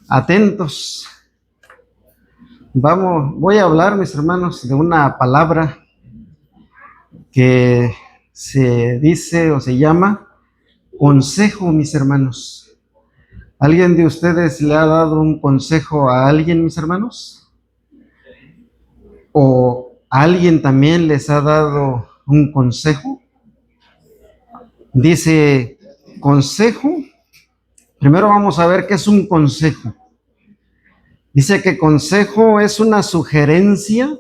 Atentos. Voy a hablar, mis hermanos, de una palabra que se dice o se llama consejo, mis hermanos. ¿Alguien de ustedes le ha dado un consejo a alguien, mis hermanos? ¿O alguien también les ha dado un consejo? Dice consejo. Primero vamos a ver qué es un consejo. Dice que consejo es una sugerencia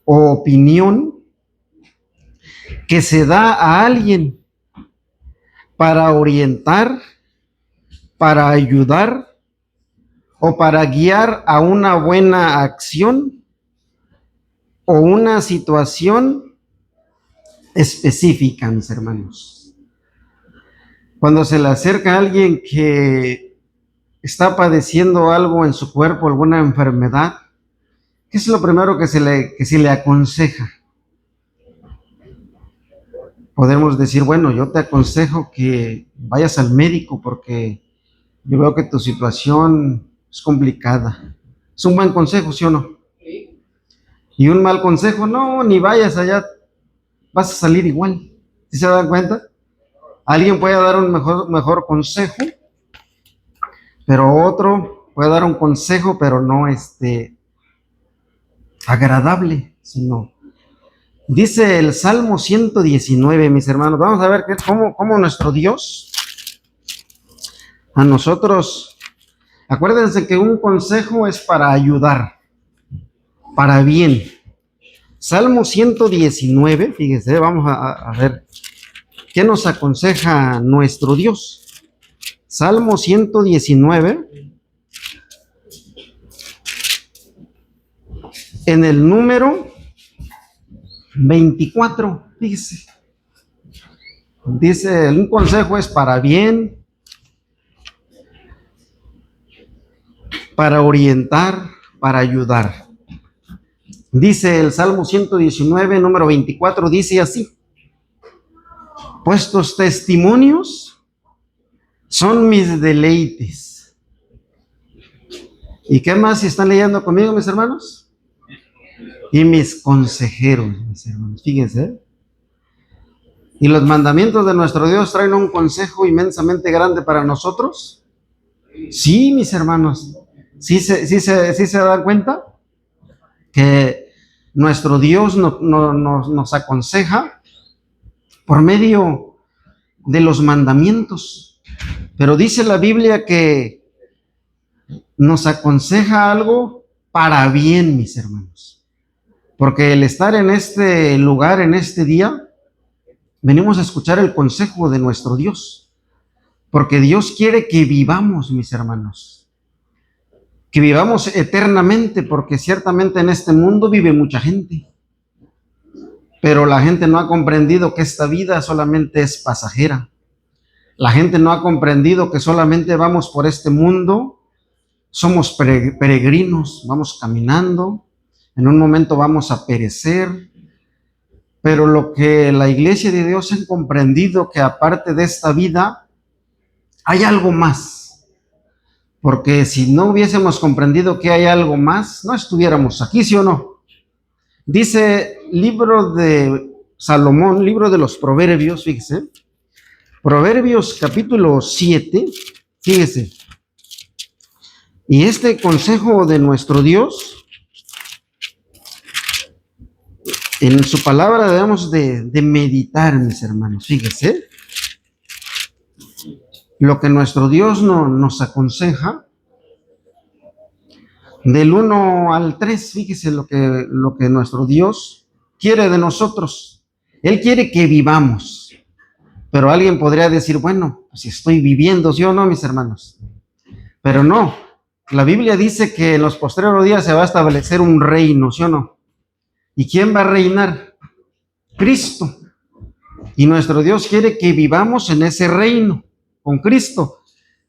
o opinión que se da a alguien para orientar, para ayudar o para guiar a una buena acción o una situación específica, mis hermanos. Cuando se le acerca a alguien que está padeciendo algo en su cuerpo, alguna enfermedad, ¿qué es lo primero que se le aconseja? Podemos decir, bueno, yo te aconsejo que vayas al médico porque yo veo que tu situación es complicada. Es un buen consejo, ¿sí o no? Y un mal consejo, no, ni vayas allá, vas a salir igual. ¿Sí se dan cuenta? Alguien puede dar un mejor consejo, pero otro puede dar un consejo, pero no agradable, sino. Dice el Salmo 119, mis hermanos. Vamos a ver cómo nuestro Dios a nosotros. Acuérdense que un consejo es para ayudar, para bien. Salmo 119, fíjense, vamos a ver qué nos aconseja nuestro Dios. Salmo 119, en el número 24, fíjese. Dice, un consejo es para bien, para orientar, para ayudar. Dice el Salmo 119, número 24, dice así: pues tus testimonios son mis deleites. ¿Y qué más si están leyendo conmigo, mis hermanos? Y mis consejeros, mis hermanos, fíjense, ¿eh? Y los mandamientos de nuestro Dios traen un consejo inmensamente grande para nosotros. Sí, mis hermanos, sí se dan cuenta que nuestro Dios nos aconseja por medio de los mandamientos. Pero dice la Biblia que nos aconseja algo para bien, mis hermanos. Porque el estar en este lugar, en este día, venimos a escuchar el consejo de nuestro Dios. Porque Dios quiere que vivamos, mis hermanos. Que vivamos eternamente, porque ciertamente en este mundo vive mucha gente. Pero la gente no ha comprendido que esta vida solamente es pasajera. La gente no ha comprendido que solamente vamos por este mundo, somos peregrinos, vamos caminando, en un momento vamos a perecer. Pero lo que la iglesia de Dios ha comprendido, que aparte de esta vida, hay algo más. Porque si no hubiésemos comprendido que hay algo más, no estuviéramos aquí, ¿sí o no? Dice libro de Salomón, libro de los Proverbios, fíjese. Proverbios capítulo 7, fíjese. Y este consejo de nuestro Dios, en su palabra debemos de meditar, mis hermanos, fíjese. Lo que nuestro Dios nos aconseja, del 1 al 3, fíjese lo que nuestro Dios quiere de nosotros. Él quiere que vivamos. Pero alguien podría decir, bueno, si estoy viviendo, ¿sí o no, mis hermanos? Pero no, la Biblia dice que en los postreros días se va a establecer un reino, ¿sí o no? ¿Y quién va a reinar? Cristo. Y nuestro Dios quiere que vivamos en ese reino, con Cristo.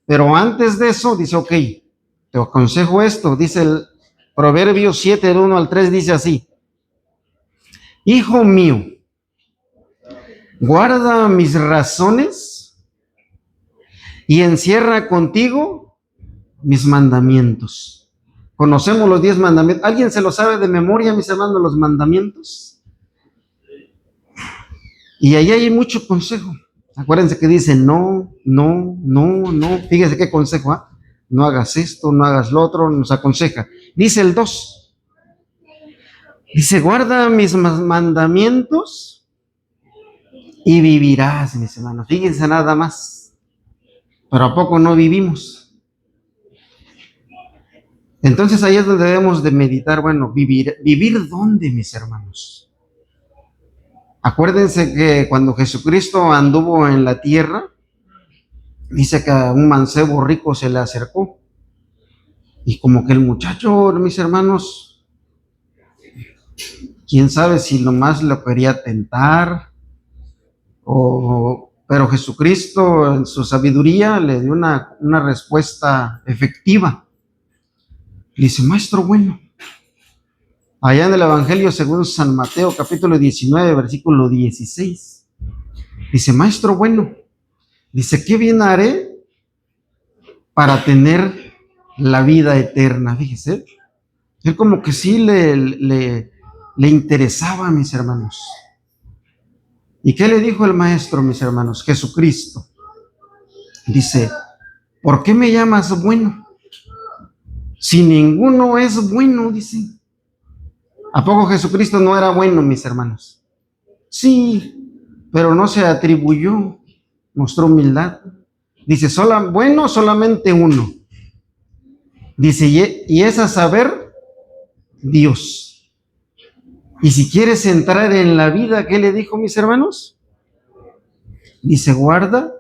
Pero antes de eso, dice, ok, te aconsejo esto, dice el Proverbio 7, del 1 al 3, dice así: hijo mío, guarda mis razones y encierra contigo mis mandamientos. Conocemos los 10 mandamientos. ¿Alguien se lo sabe de memoria, mis hermanos, los mandamientos? Y ahí hay mucho consejo. Acuérdense que dice no, no, no, no. Fíjese qué consejo, ¿ah? No hagas esto, no hagas lo otro, nos aconseja. Dice el 2. Dice, guarda mis mandamientos y vivirás, mis hermanos. Fíjense nada más. Pero ¿a poco no vivimos? Entonces ahí es donde debemos de meditar, bueno, ¿vivir dónde, mis hermanos? Acuérdense que cuando Jesucristo anduvo en la tierra, dice que a un mancebo rico se le acercó. Y como que el muchacho, mis hermanos, quién sabe si nomás lo quería tentar, pero Jesucristo en su sabiduría le dio una respuesta efectiva. Le dice, maestro bueno. Allá en el Evangelio según San Mateo, capítulo 19, versículo 16. Dice, maestro bueno. Dice, ¿qué bien haré para tener la vida eterna? Fíjese, él como que sí le interesaba, mis hermanos. ¿Y qué le dijo el maestro, mis hermanos? Jesucristo. Dice, ¿por qué me llamas bueno? Si ninguno es bueno, dice. ¿A poco Jesucristo no era bueno, mis hermanos? Sí, pero no se atribuyó, mostró humildad. Dice, bueno, solamente uno. Dice, y es a saber, Dios. Y si quieres entrar en la vida, ¿qué le dijo, mis hermanos? Dice, guarda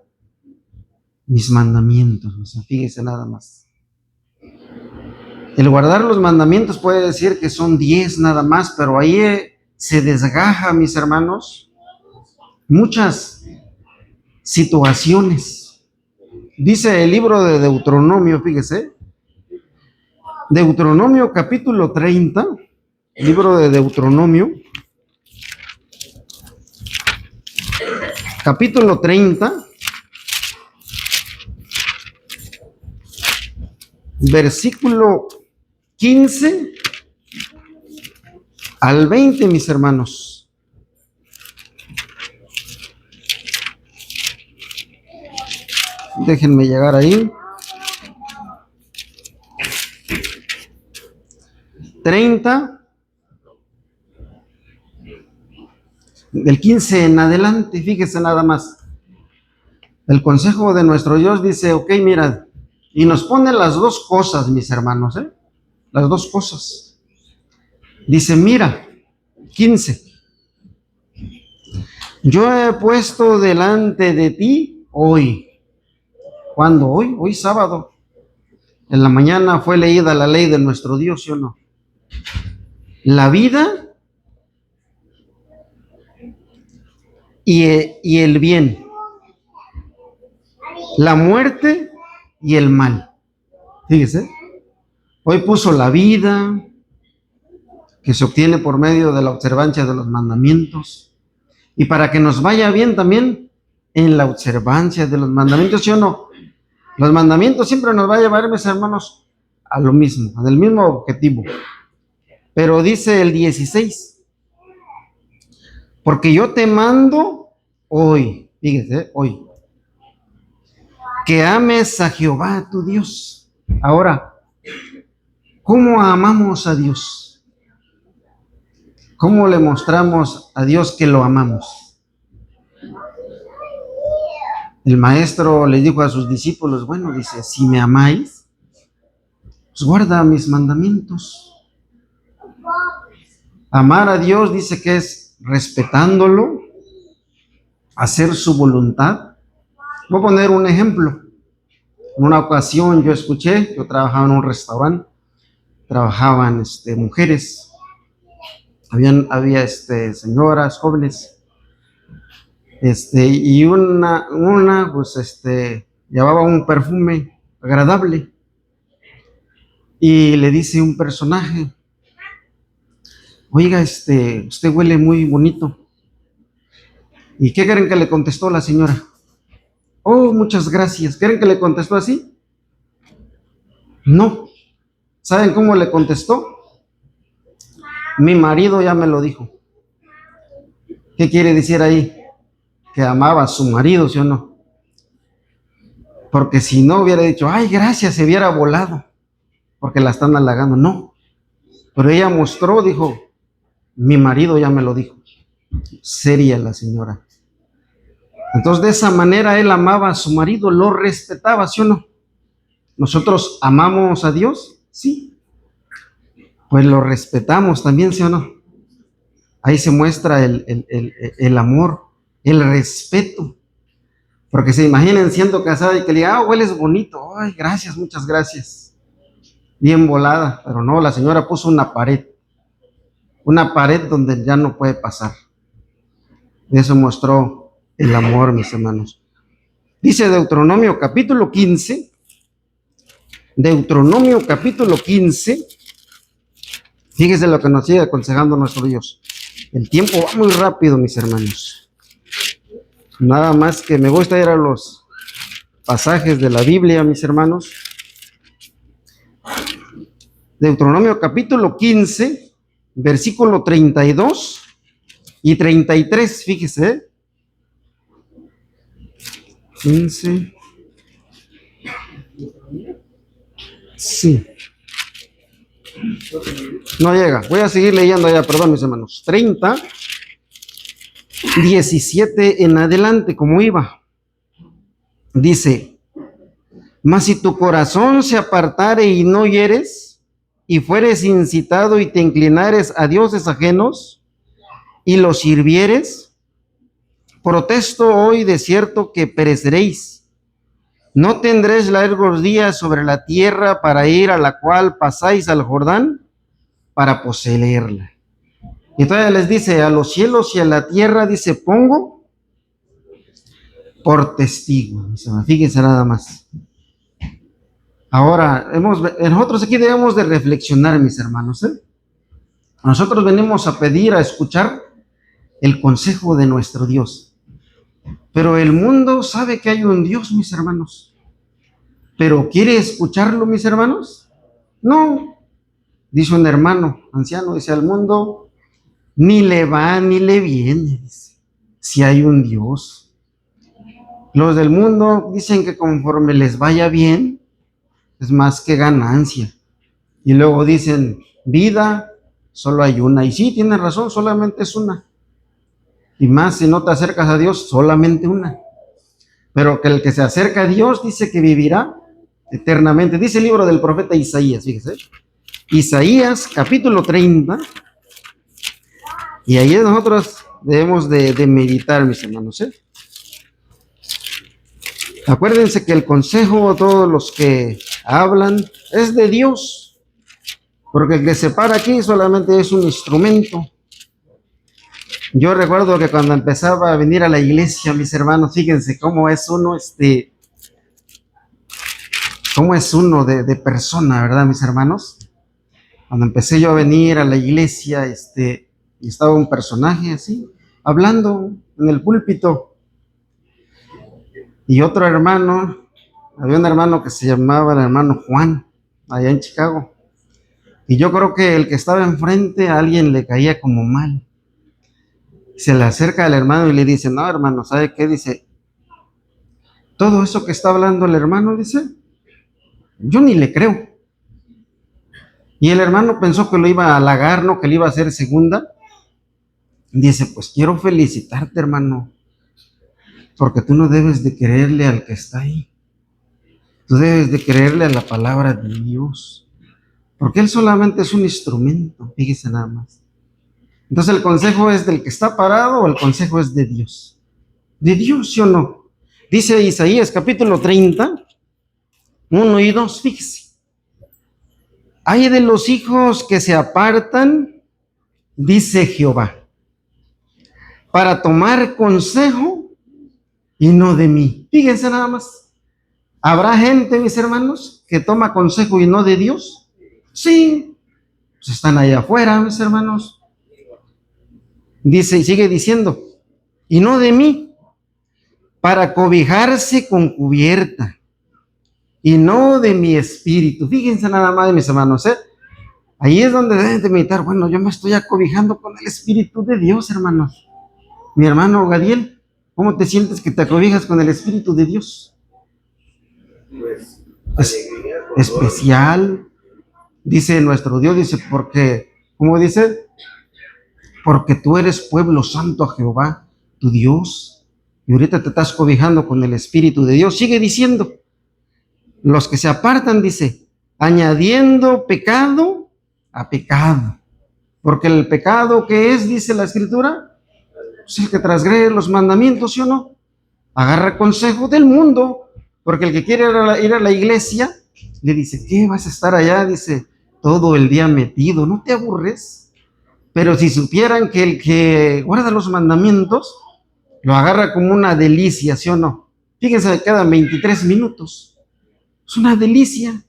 mis mandamientos. O sea, fíjese nada más. El guardar los mandamientos puede decir que son 10 nada más, pero ahí se desgaja, mis hermanos, muchas situaciones. Dice el libro de Deuteronomio, fíjese, Deuteronomio capítulo 30, libro de Deuteronomio, capítulo 30, versículo 15 al 20, mis hermanos. Déjenme llegar ahí. 30, del 15 en adelante, fíjese nada más. El consejo de nuestro Dios dice, ok, mira, y nos pone las dos cosas, mis hermanos, las dos cosas. Dice, mira, 15, yo he puesto delante de ti hoy. ¿Cuándo? Hoy sábado. En la mañana fue leída la ley de nuestro Dios, ¿sí o no? La vida y el bien. La muerte y el mal. Fíjese. Hoy puso la vida, que se obtiene por medio de la observancia de los mandamientos. Y para que nos vaya bien también en la observancia de los mandamientos, ¿sí o no? Los mandamientos siempre nos va a llevar, mis hermanos, a lo mismo, al mismo objetivo. Pero dice el 16, porque yo te mando hoy, fíjese, hoy, que ames a Jehová tu Dios. Ahora, ¿cómo amamos a Dios? ¿Cómo le mostramos a Dios que lo amamos? El maestro le dijo a sus discípulos, bueno, dice, si me amáis, pues guarda mis mandamientos. Amar a Dios dice que es respetándolo, hacer su voluntad. Voy a poner un ejemplo. En una ocasión yo escuché, yo trabajaba en un restaurante, trabajaban mujeres, había señoras jóvenes, y una pues llevaba un perfume agradable, y le dice un personaje, oiga, usted huele muy bonito. ¿Y qué creen que le contestó la señora? Oh, muchas gracias. ¿Creen que le contestó así? No. ¿Saben cómo le contestó? Mi marido ya me lo dijo. ¿Qué quiere decir ahí? Que amaba a su marido, ¿sí o no? Porque si no hubiera dicho, ay, gracias, se hubiera volado, porque la están halagando. No. Pero ella mostró, dijo, mi marido ya me lo dijo. Seria la señora. Entonces, de esa manera él amaba a su marido, lo respetaba, ¿sí o no? ¿Nosotros amamos a Dios? Sí. Pues lo respetamos también, ¿sí o no? Ahí se muestra el amor, el respeto. Porque se imaginen siendo casada y que le diga, hueles bonito, ay, gracias, muchas gracias. Bien volada, pero no, la señora puso una pared donde ya no puede pasar. Eso mostró el amor, mis hermanos. Dice Deuteronomio capítulo 15, Deuteronomio capítulo 15, fíjese lo que nos sigue aconsejando nuestro Dios. El tiempo va muy rápido, mis hermanos. Nada más que me gusta ir a los pasajes de la Biblia, mis hermanos. Deuteronomio capítulo 15, versículo 32 y 33, fíjese. 15. Sí. No llega. Voy a seguir leyendo allá, perdón, mis hermanos. 30, 17 en adelante, como iba. Dice, mas si tu corazón se apartare y no oyeres, y fueres incitado y te inclinares a dioses ajenos, y los sirvieres, protesto hoy de cierto que pereceréis. No tendréis largos días sobre la tierra para ir a la cual pasáis al Jordán para poseerla. Y entonces les dice, a los cielos y a la tierra, dice, pongo por testigo. Fíjense nada más. Ahora, nosotros aquí debemos de reflexionar, mis hermanos. Nosotros venimos a pedir, a escuchar el consejo de nuestro Dios. Pero el mundo sabe que hay un Dios, mis hermanos. ¿Pero quiere escucharlo, mis hermanos? No. Dice un hermano anciano, dice, al mundo ni le va ni le viene, dice, si hay un Dios. Los del mundo dicen que conforme les vaya bien, es más que ganancia. Y luego dicen, vida, solo hay una. Y sí, tienen razón, solamente es una. Y más si no te acercas a Dios, solamente una. Pero que el que se acerca a Dios dice que vivirá eternamente. Dice el libro del profeta Isaías, fíjese. Isaías, capítulo 30. Y ahí nosotros debemos de meditar, mis hermanos. Acuérdense que el consejo de todos los que hablan es de Dios. Porque el que se para aquí solamente es un instrumento. Yo recuerdo que cuando empezaba a venir a la iglesia, mis hermanos, fíjense cómo es uno, cómo es uno de persona, ¿verdad, mis hermanos? Cuando empecé yo a venir a la iglesia, y estaba un personaje así, hablando en el púlpito. Y otro hermano, había un hermano que se llamaba el hermano Juan, allá en Chicago. Y yo creo que el que estaba enfrente a alguien le caía como mal. Se le acerca al hermano y le dice, no, hermano, ¿sabe qué? Dice, todo eso que está hablando el hermano, dice, yo ni le creo. Y el hermano pensó que lo iba a halagar, no, que le iba a hacer segunda. Dice, pues quiero felicitarte, hermano, porque tú no debes de creerle al que está ahí. Tú debes de creerle a la palabra de Dios, porque él solamente es un instrumento, fíjese nada más. Entonces, ¿el consejo es del que está parado o el consejo es de Dios? ¿De Dios, sí o no? Dice Isaías capítulo 30, 1 y 2, fíjese. Hay de los hijos que se apartan, dice Jehová, para tomar consejo y no de mí. Fíjense nada más. ¿Habrá gente, mis hermanos, que toma consejo y no de Dios? Sí, pues están allá afuera, mis hermanos. Dice y sigue diciendo, y no de mí, para cobijarse con cubierta y no de mi espíritu. Fíjense nada más, mis hermanos, ¿eh? Ahí es donde deben de meditar. Bueno, yo me estoy acobijando con el Espíritu de Dios, hermanos. Mi hermano Gadiel, ¿cómo te sientes que te acobijas con el Espíritu de Dios? Pues, Es especial, dice nuestro Dios, dice, porque, ¿cómo dice? Porque tú eres pueblo santo a Jehová, tu Dios. Y ahorita te estás cobijando con el Espíritu de Dios. Sigue diciendo, los que se apartan, dice, añadiendo pecado a pecado. Porque el pecado que es, dice la Escritura, es el que transgrede los mandamientos, ¿sí o no? Agarra consejo del mundo, porque el que quiere ir a la iglesia, le dice, ¿qué vas a estar allá? Dice, todo el día metido, ¿no te aburres? Pero si supieran que el que guarda los mandamientos, lo agarra como una delicia, ¿sí o no? Fíjense, cada 23 minutos. Es una delicia.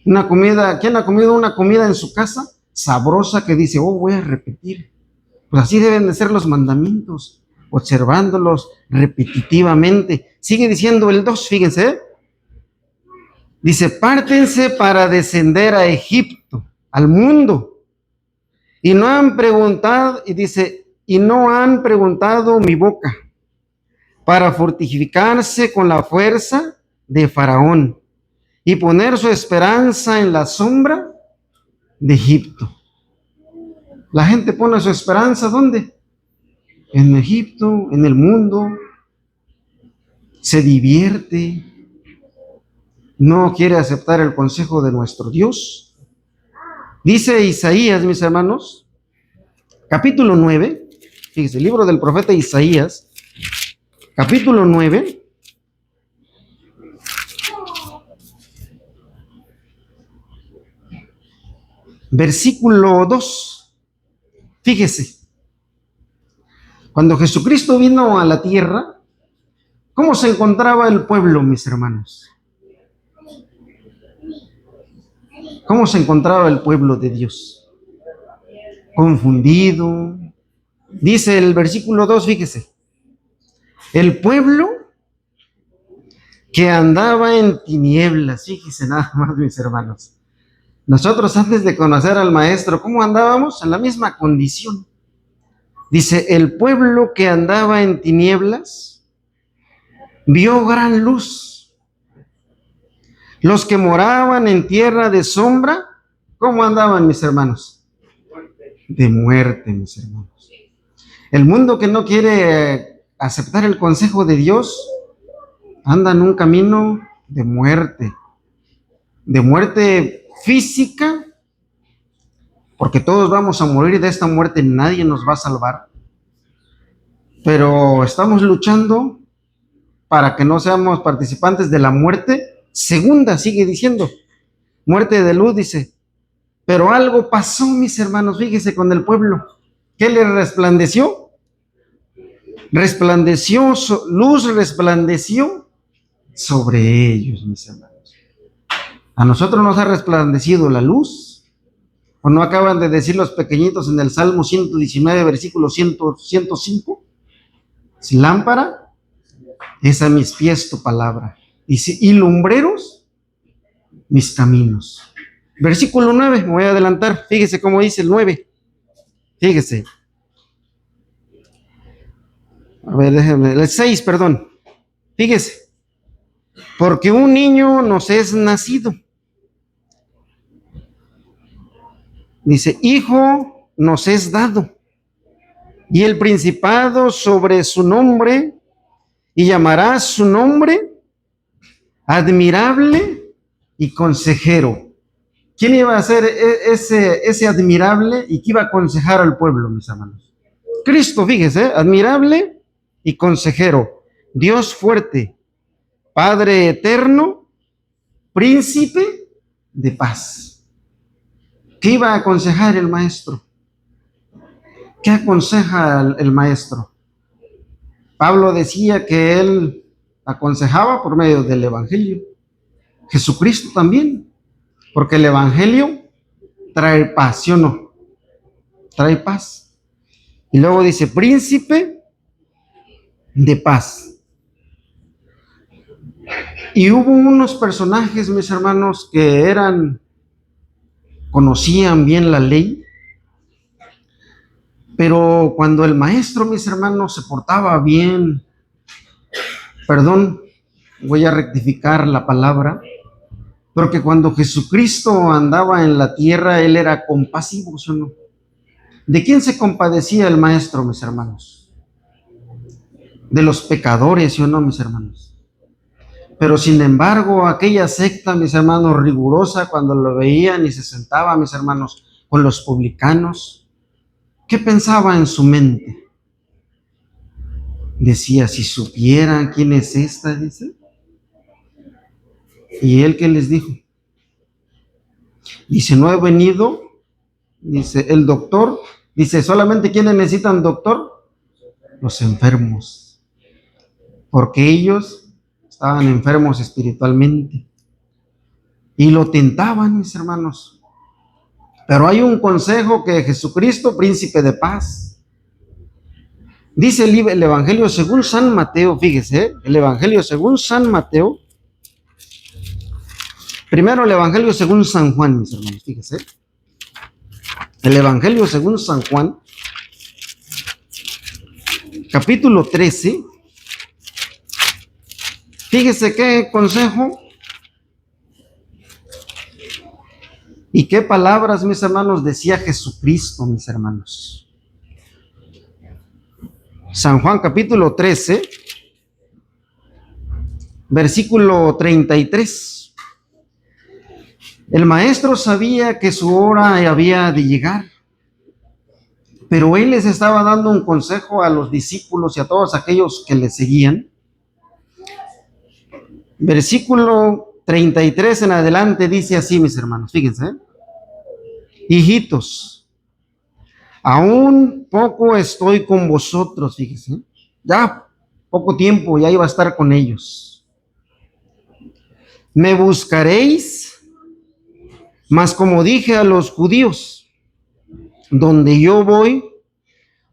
Una comida, ¿quién ha comido una comida en su casa sabrosa que dice, oh, voy a repetir? Pues así deben de ser los mandamientos, observándolos repetitivamente. Sigue diciendo el 2, fíjense, ¿eh? Dice, pártense para descender a Egipto, al mundo. Y no han preguntado, y dice, y no han preguntado mi boca, para fortificarse con la fuerza de Faraón y poner su esperanza en la sombra de Egipto. La gente pone su esperanza, ¿dónde? En Egipto, en el mundo. Se divierte. No quiere aceptar el consejo de nuestro Dios. Dice Isaías, mis hermanos, capítulo 9, fíjese, el libro del profeta Isaías, capítulo 9, versículo 2. Fíjese, cuando Jesucristo vino a la tierra, ¿cómo se encontraba el pueblo, mis hermanos? ¿Cómo se encontraba el pueblo de Dios? Confundido. Dice el versículo 2, fíjese, el pueblo que andaba en tinieblas, fíjese nada más, mis hermanos. Nosotros antes de conocer al maestro, ¿cómo andábamos? En la misma condición. Dice, el pueblo que andaba en tinieblas vio gran luz. Los que moraban en tierra de sombra, ¿cómo andaban, mis hermanos? De muerte, mis hermanos. El mundo que no quiere aceptar el consejo de Dios anda en un camino de muerte física, porque todos vamos a morir de esta muerte, nadie nos va a salvar, pero estamos luchando para que no seamos participantes de la muerte segunda, sigue diciendo, muerte de luz, dice, pero algo pasó, mis hermanos, fíjese con el pueblo, ¿qué le resplandeció? Luz resplandeció sobre ellos, mis hermanos. A nosotros nos ha resplandecido la luz, ¿o no acaban de decir los pequeñitos en el Salmo 119, versículo 105? Si lámpara es a mis pies tu palabra, y lumbreros mis caminos. Versículo 9, me voy a adelantar, fíjese cómo dice el 9, fíjese. A ver, déjeme, el 6, perdón. Fíjese, porque un niño nos es nacido. Dice, hijo nos es dado, y el principado sobre su nombre, y llamará su nombre admirable y consejero. ¿Quién iba a ser ese admirable y que iba a aconsejar al pueblo, mis hermanos? Cristo, fíjese, admirable y consejero, Dios fuerte, Padre eterno, príncipe de paz. ¿Qué iba a aconsejar el maestro? ¿Qué aconseja el maestro? Pablo decía que él aconsejaba por medio del evangelio. Jesucristo también, porque el evangelio trae paz, ¿sí o no? Trae paz. Y luego dice, príncipe de paz. Y hubo unos personajes, mis hermanos, que conocían bien la ley, pero cuando el maestro, mis hermanos, se portaba bien, perdón, voy a rectificar la palabra, porque cuando Jesucristo andaba en la tierra, Él era compasivo, ¿sí o no? ¿De quién se compadecía el maestro, mis hermanos? De los pecadores, ¿sí o no, mis hermanos? Pero sin embargo, aquella secta, mis hermanos, rigurosa, cuando lo veían y se sentaba, mis hermanos, con los publicanos, ¿qué pensaba en su mente? Decía, si supieran quién es esta, dice. ¿Y él qué les dijo? Dice, no he venido, dice, el doctor, dice, solamente ¿quiénes necesitan doctor? Los enfermos, porque ellos estaban enfermos espiritualmente y lo tentaban, mis hermanos. Pero hay un consejo que Jesucristo, príncipe de paz, dice el Evangelio según San Mateo, fíjese, el Evangelio según San Mateo, primero el Evangelio según San Juan, mis hermanos, fíjese, el Evangelio según San Juan, capítulo 13, fíjese qué consejo y qué palabras, mis hermanos, decía Jesucristo, mis hermanos. San Juan capítulo 13, versículo 33. El maestro sabía que su hora había de llegar, pero él les estaba dando un consejo a los discípulos y a todos aquellos que le seguían. Versículo 33 en adelante dice así, mis hermanos, fíjense, hijitos, aún poco estoy con vosotros, fíjense, ya poco tiempo, ya iba a estar con ellos. Me buscaréis, mas como dije a los judíos, donde yo voy,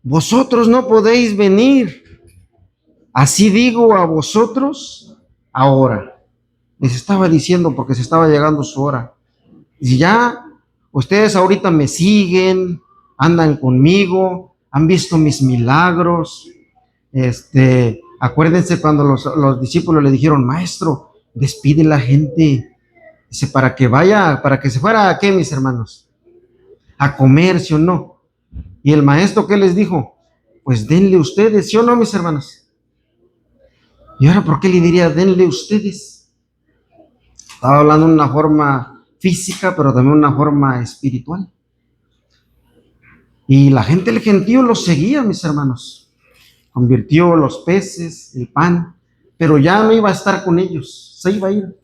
vosotros no podéis venir. Así digo a vosotros ahora. Les estaba diciendo porque se estaba llegando su hora. Y ya ustedes ahorita me siguen, andan conmigo, han visto mis milagros. Acuérdense cuando los discípulos le dijeron, maestro, despide la gente. Dice, para que se fuera a qué, mis hermanos, a comer, ¿sí o no? Y el maestro, ¿qué les dijo? Pues denle ustedes, ¿sí o no, mis hermanos? Y ahora, ¿por qué le diría denle ustedes? Estaba hablando de una forma física, pero también una forma espiritual. Y la gente del gentío los seguía, mis hermanos. Convirtió los peces, el pan, pero ya no iba a estar con ellos, se iba a ir.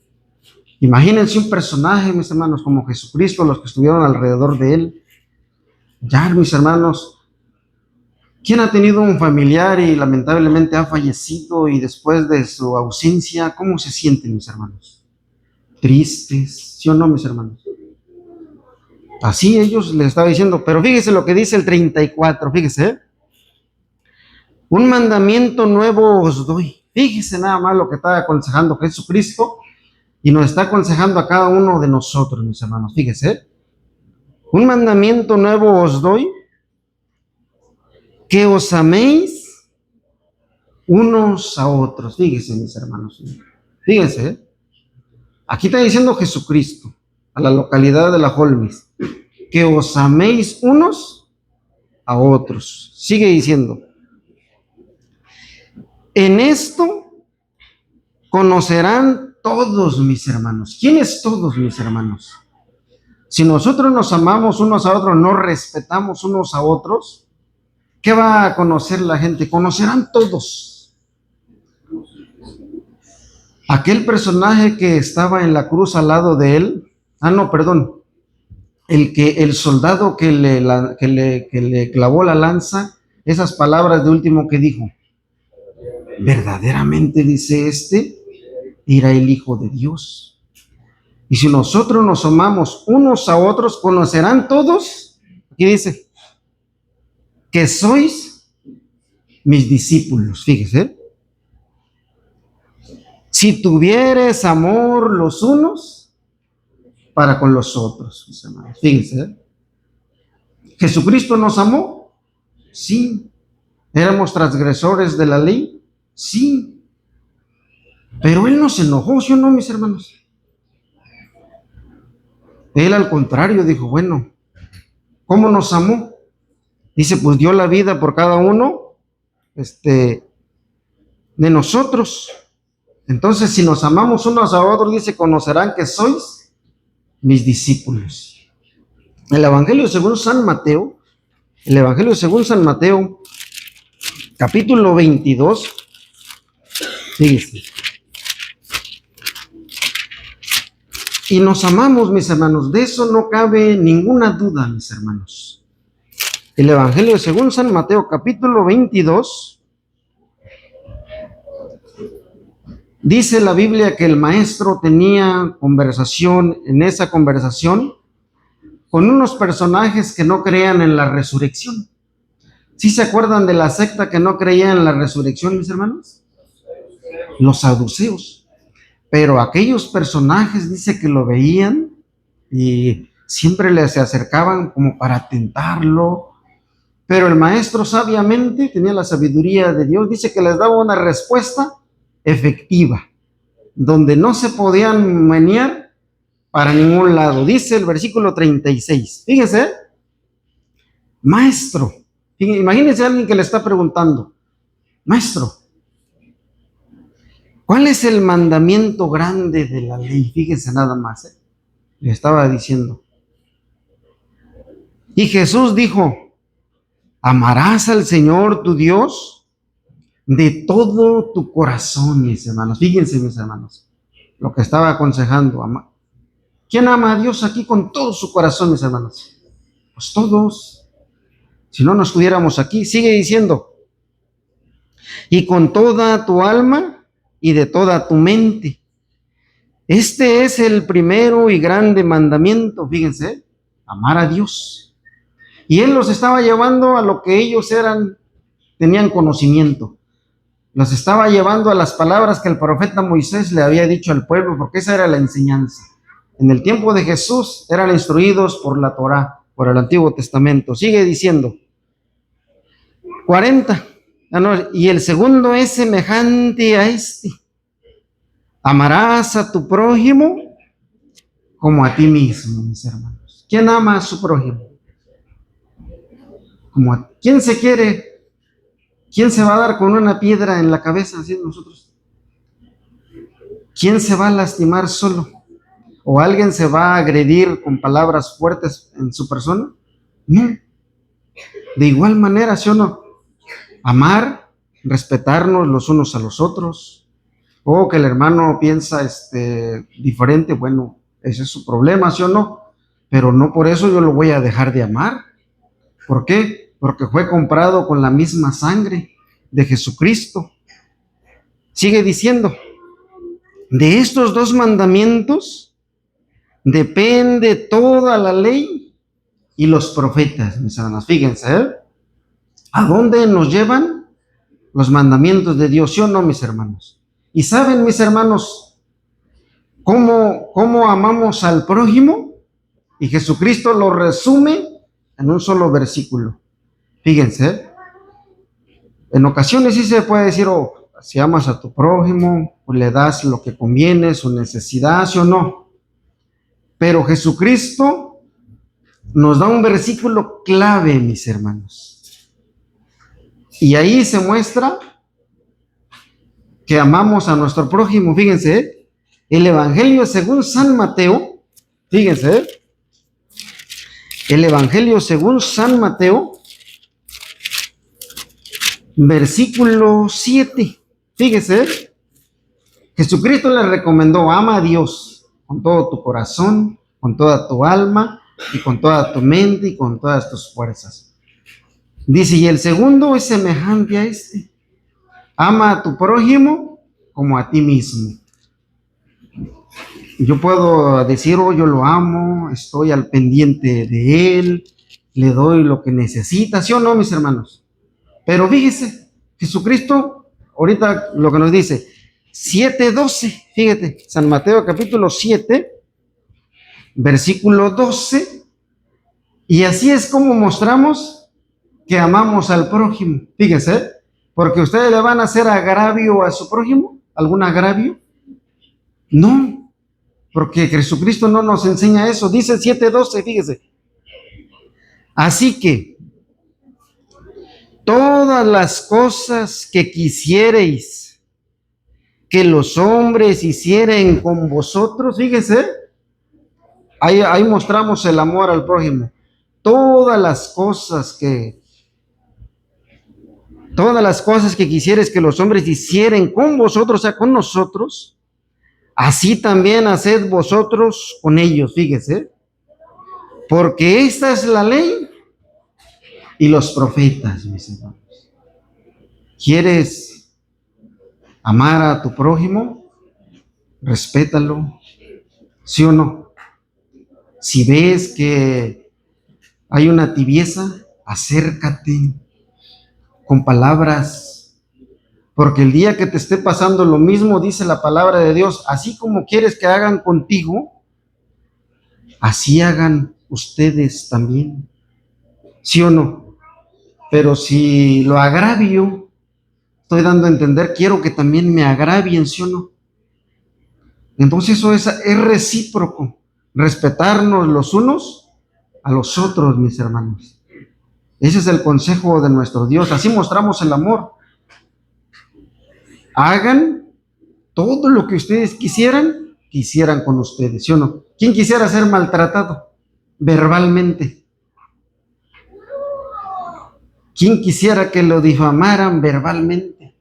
Imagínense un personaje, mis hermanos, como Jesucristo, los que estuvieron alrededor de él. Ya, mis hermanos, ¿quién ha tenido un familiar y lamentablemente ha fallecido y después de su ausencia, cómo se sienten, mis hermanos? Tristes, ¿sí o no, mis hermanos? Así ellos les estaba diciendo, pero fíjese lo que dice el 34, fíjese, ¿eh? Un mandamiento nuevo os doy. Fíjese nada más lo que está aconsejando Jesucristo y nos está aconsejando a cada uno de nosotros, mis hermanos. Fíjese, ¿eh? Un mandamiento nuevo os doy, que os améis unos a otros. Fíjese, mis hermanos. Fíjense, ¿eh? Aquí está diciendo Jesucristo a la localidad de la Holmes, que os améis unos a otros. Sigue diciendo, en esto conocerán todos, mis hermanos. ¿Quiénes todos, mis hermanos? Si nosotros nos amamos unos a otros, nos respetamos unos a otros, ¿qué va a conocer la gente? Conocerán todos. Aquel personaje que estaba en la cruz al lado de él, el soldado que le clavó la lanza, esas palabras de último que dijo, verdaderamente, dice era el Hijo de Dios. Y si nosotros nos amamos unos a otros, conocerán todos, aquí dice, que sois mis discípulos. Fíjese, si tuvieres amor los unos para con los otros, mis hermanos. Fíjense, ¿eh? ¿Jesucristo nos amó? Sí. ¿Éramos transgresores de la ley? Sí. Pero Él no se enojó, ¿sí o no, mis hermanos? Él al contrario dijo, bueno, ¿cómo nos amó? Dice, pues dio la vida por cada uno, de nosotros. Entonces, si nos amamos unos a otros, dice, conocerán que sois mis discípulos. El Evangelio según San Mateo, capítulo 22, fíjense. Y nos amamos, mis hermanos, de eso no cabe ninguna duda, mis hermanos. El Evangelio según San Mateo, capítulo 22, dice la Biblia que el maestro tenía conversación, en esa conversación, con unos personajes que no creían en la resurrección. ¿Sí se acuerdan de la secta que no creía en la resurrección, mis hermanos? Los saduceos. Pero aquellos personajes, dice que lo veían y siempre se acercaban como para tentarlo. Pero el maestro sabiamente, tenía la sabiduría de Dios, dice que les daba una respuesta efectiva, donde no se podían menear para ningún lado. Dice el versículo 36. Fíjense, maestro, imagínense a alguien que le está preguntando, maestro, ¿cuál es el mandamiento grande de la ley? Fíjense nada más, le estaba diciendo. Y Jesús dijo, amarás al Señor tu Dios de todo tu corazón, mis hermanos. Fíjense, mis hermanos, lo que estaba aconsejando. ¿Quién ama a Dios aquí con todo su corazón, mis hermanos? Pues todos. Si no, no estuviéramos aquí. Sigue diciendo, y con toda tu alma y de toda tu mente. Este es el primero y grande mandamiento, fíjense, amar a Dios. Y Él los estaba llevando a lo que ellos tenían conocimiento. Los estaba llevando a las palabras que el profeta Moisés le había dicho al pueblo, porque esa era la enseñanza. En el tiempo de Jesús eran instruidos por la Torá, por el Antiguo Testamento. Sigue diciendo, 40. Y el segundo es semejante a este. Amarás a tu prójimo como a ti mismo, mis hermanos. ¿Quién ama a su prójimo? ¿Quién se quiere? ¿Quién se va a dar con una piedra en la cabeza así nosotros? ¿Quién se va a lastimar solo? ¿O alguien se va a agredir con palabras fuertes en su persona? No. De igual manera, ¿sí o no? Amar, respetarnos los unos a los otros. O que el hermano piensa diferente, bueno, ese es su problema, ¿sí o no? Pero no por eso yo lo voy a dejar de amar. ¿Por qué? Porque fue comprado con la misma sangre de Jesucristo. Sigue diciendo, de estos dos mandamientos depende toda la ley y los profetas, mis hermanos. Fíjense, ¿a dónde nos llevan los mandamientos de Dios? ¿Sí o no, mis hermanos? Y saben, mis hermanos, cómo amamos al prójimo, y Jesucristo lo resume en un solo versículo. Fíjense, en ocasiones sí se puede decir, si amas a tu prójimo, pues le das lo que conviene, su necesidad, ¿sí o no? Pero Jesucristo nos da un versículo clave, mis hermanos. Y ahí se muestra que amamos a nuestro prójimo. Fíjense, el Evangelio según San Mateo, fíjense, el Evangelio según San Mateo, versículo 7, fíjese, Jesucristo le recomendó, ama a Dios con todo tu corazón, con toda tu alma, y con toda tu mente, y con todas tus fuerzas. Dice, y el segundo es semejante a este, ama a tu prójimo como a ti mismo. Yo puedo decir, yo lo amo, estoy al pendiente de él, le doy lo que necesita, ¿sí o no, mis hermanos? Pero fíjese, Jesucristo, ahorita lo que nos dice, 7:12. Fíjate, San Mateo capítulo 7, versículo 12. Y así es como mostramos que amamos al prójimo. Fíjese, porque ustedes le van a hacer agravio a su prójimo, algún agravio. No, porque Jesucristo no nos enseña eso. Dice 7:12, fíjese. Así que todas las cosas que quisiereis que los hombres hicieren con vosotros, fíjese, ahí mostramos el amor al prójimo. Todas las cosas que quisieres que los hombres hicieran con vosotros, o sea, con nosotros, así también haced vosotros con ellos, fíjese, porque esta es la ley y los profetas, mis hermanos. ¿Quieres amar a tu prójimo? Respétalo, ¿sí o no? Si ves que hay una tibieza, acércate con palabras, porque el día que te esté pasando lo mismo, dice la palabra de Dios, así como quieres que hagan contigo, así hagan ustedes también, ¿sí o no? Pero si lo agravio, estoy dando a entender, quiero que también me agravien, ¿sí o no? Entonces eso es recíproco, respetarnos los unos a los otros, mis hermanos. Ese es el consejo de nuestro Dios, así mostramos el amor. Hagan todo lo que ustedes quisieran con ustedes, ¿sí o no? ¿Quién quisiera ser maltratado verbalmente? ¿Quién quisiera que lo difamaran verbalmente?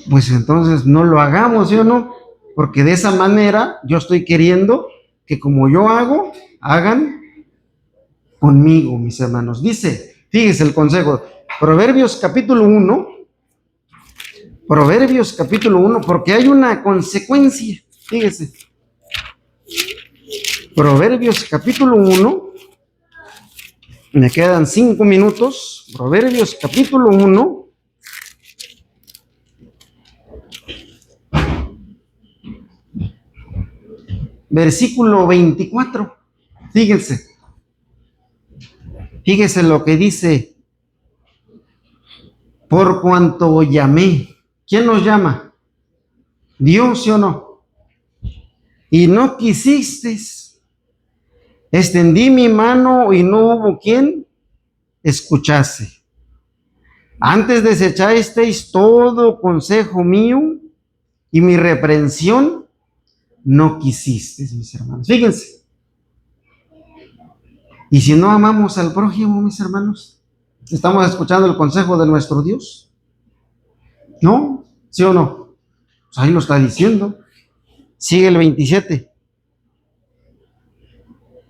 Pues entonces no lo hagamos, ¿sí o no? Porque de esa manera yo estoy queriendo que como yo hago, hagan conmigo, mis hermanos. Dice, fíjese el consejo, Proverbios capítulo 1, porque hay una consecuencia, fíjese. Proverbios capítulo 1, me quedan 5 minutos. Proverbios capítulo 1, versículo 24. Fíjese lo que dice. Por cuanto llamé. ¿Quién nos llama? Dios, ¿sí o no? Y no quisiste. Extendí mi mano y no hubo quien escuchase. Antes desechasteis todo consejo mío y mi reprensión no quisiste, mis hermanos. Fíjense. Y si no amamos al prójimo, mis hermanos, ¿estamos escuchando el consejo de nuestro Dios? ¿No? ¿Sí o no? Pues ahí lo está diciendo. Sigue el 27.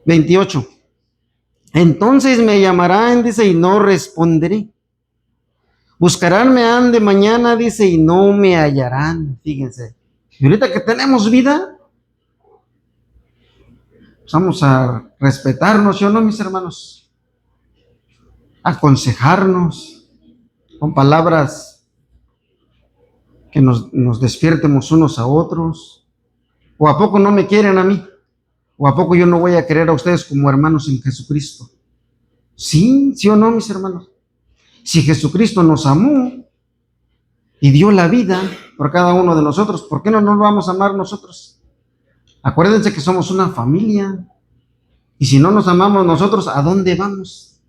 28. Entonces me llamarán, dice, y no responderé. Buscaránme han de mañana, dice, y no me hallarán. Fíjense. Y ahorita que tenemos vida, pues vamos a respetarnos, ¿sí o no, mis hermanos? Aconsejarnos con palabras que nos despiertemos unos a otros. ¿O a poco no me quieren a mí? ¿O a poco yo no voy a querer a ustedes como hermanos en Jesucristo? Sí, sí o no, mis hermanos. Si Jesucristo nos amó y dio la vida por cada uno de nosotros, ¿por qué no nos vamos a amar nosotros? Acuérdense que somos una familia. Y si no nos amamos nosotros, ¿a dónde vamos?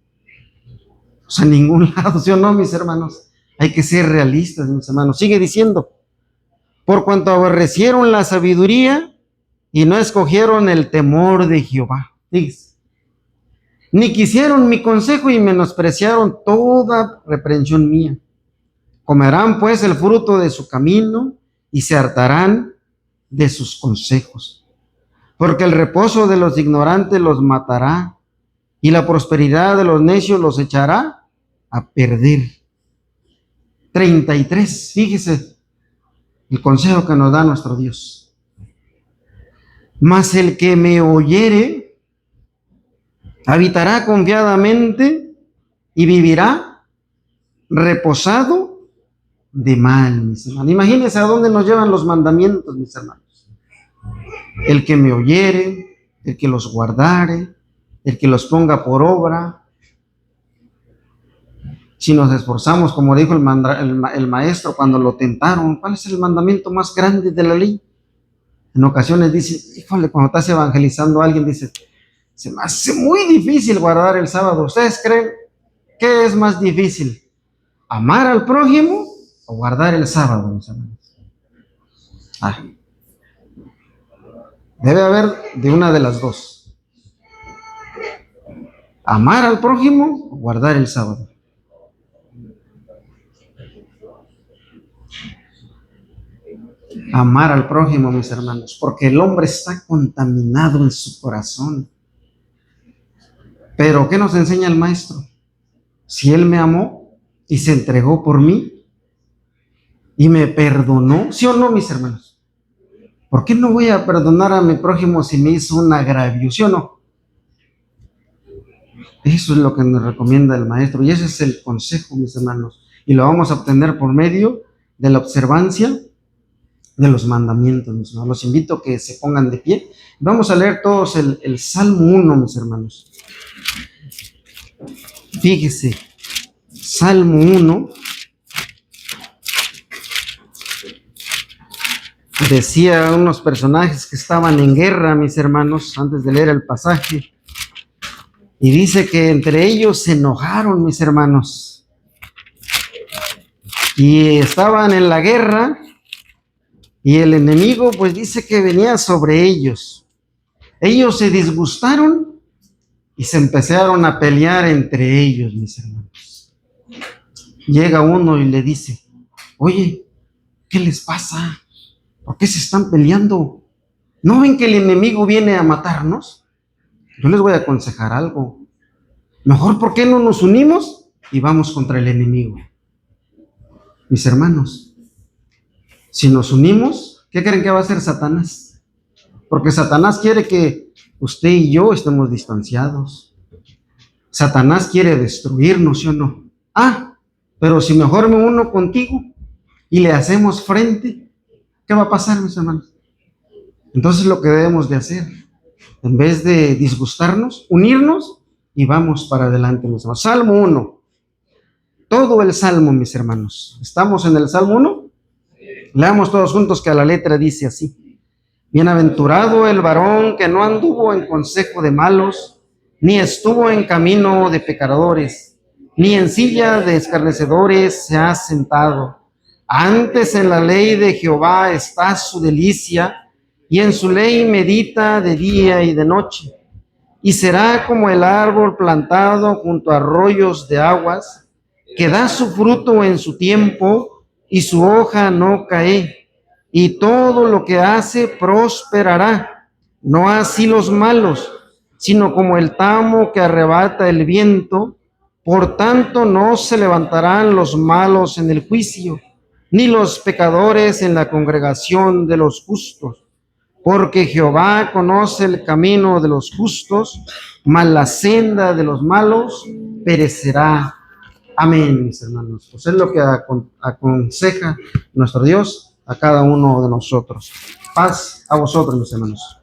Pues a ningún lado, ¿sí o no, mis hermanos? Hay que ser realistas, mis hermanos. Sigue diciendo, por cuanto aborrecieron la sabiduría y no escogieron el temor de Jehová. Fíjense. Ni quisieron mi consejo y menospreciaron toda reprensión mía. Comerán pues el fruto de su camino y se hartarán de sus consejos. Porque el reposo de los ignorantes los matará y la prosperidad de los necios los echará a perder. 33, fíjese el consejo que nos da nuestro Dios. Mas el que me oyere habitará confiadamente y vivirá reposado de mal, mis hermanos. Imagínense a dónde nos llevan los mandamientos, mis hermanos. El que me oyere, el que los guardare, el que los ponga por obra. Si nos esforzamos, como dijo el maestro cuando lo tentaron, ¿cuál es el mandamiento más grande de la ley? En ocasiones dice, híjole, cuando estás evangelizando a alguien, dice, se me hace muy difícil guardar el sábado. ¿Ustedes creen qué es más difícil? ¿Amar al prójimo o guardar el sábado, mis hermanos? Debe haber de una de las dos. Amar al prójimo o guardar el sábado. Amar al prójimo, mis hermanos, porque el hombre está contaminado en su corazón. Pero ¿qué nos enseña el maestro? Si él me amó y se entregó por mí y me perdonó, ¿sí o no, mis hermanos? ¿Por qué no voy a perdonar a mi prójimo si me hizo un agravio, sí o no? Eso es lo que nos recomienda el maestro y ese es el consejo, mis hermanos, y lo vamos a obtener por medio de la observancia de los mandamientos, mis hermanos. Los invito a que se pongan de pie. Vamos a leer todos el Salmo 1, mis hermanos. Fíjese, Salmo 1 decía unos personajes que estaban en guerra, mis hermanos, antes de leer el pasaje. Y dice que entre ellos se enojaron, mis hermanos. Y estaban en la guerra. Y el enemigo, pues dice que venía sobre ellos. Ellos se disgustaron y se empezaron a pelear entre ellos, mis hermanos. Llega uno y le dice, oye, ¿qué les pasa? ¿Por qué se están peleando? ¿No ven que el enemigo viene a matarnos? Yo les voy a aconsejar algo. Mejor, ¿por qué no nos unimos y vamos contra el enemigo? Mis hermanos, si nos unimos, ¿qué creen que va a hacer Satanás? Porque Satanás quiere que usted y yo estemos distanciados. Satanás quiere destruirnos, ¿sí o no? Pero si mejor me uno contigo y le hacemos frente, ¿qué va a pasar, mis hermanos? Entonces lo que debemos de hacer, en vez de disgustarnos, unirnos y vamos para adelante, mis hermanos. Salmo 1. Todo el Salmo, mis hermanos. ¿Estamos en el Salmo 1? Leamos todos juntos que a la letra dice así. Bienaventurado el varón que no anduvo en consejo de malos, ni estuvo en camino de pecadores, ni en silla de escarnecedores se ha sentado. Antes en la ley de Jehová está su delicia, y en su ley medita de día y de noche. Y será como el árbol plantado junto a arroyos de aguas, que da su fruto en su tiempo, y su hoja no cae, y todo lo que hace prosperará. No así los malos, sino como el tamo que arrebata el viento. Por tanto, no se levantarán los malos en el juicio, ni los pecadores en la congregación de los justos. Porque Jehová conoce el camino de los justos, mas la senda de los malos perecerá. Amén, mis hermanos. Pues es lo que aconseja nuestro Dios a cada uno de nosotros. Paz a vosotros, mis hermanos.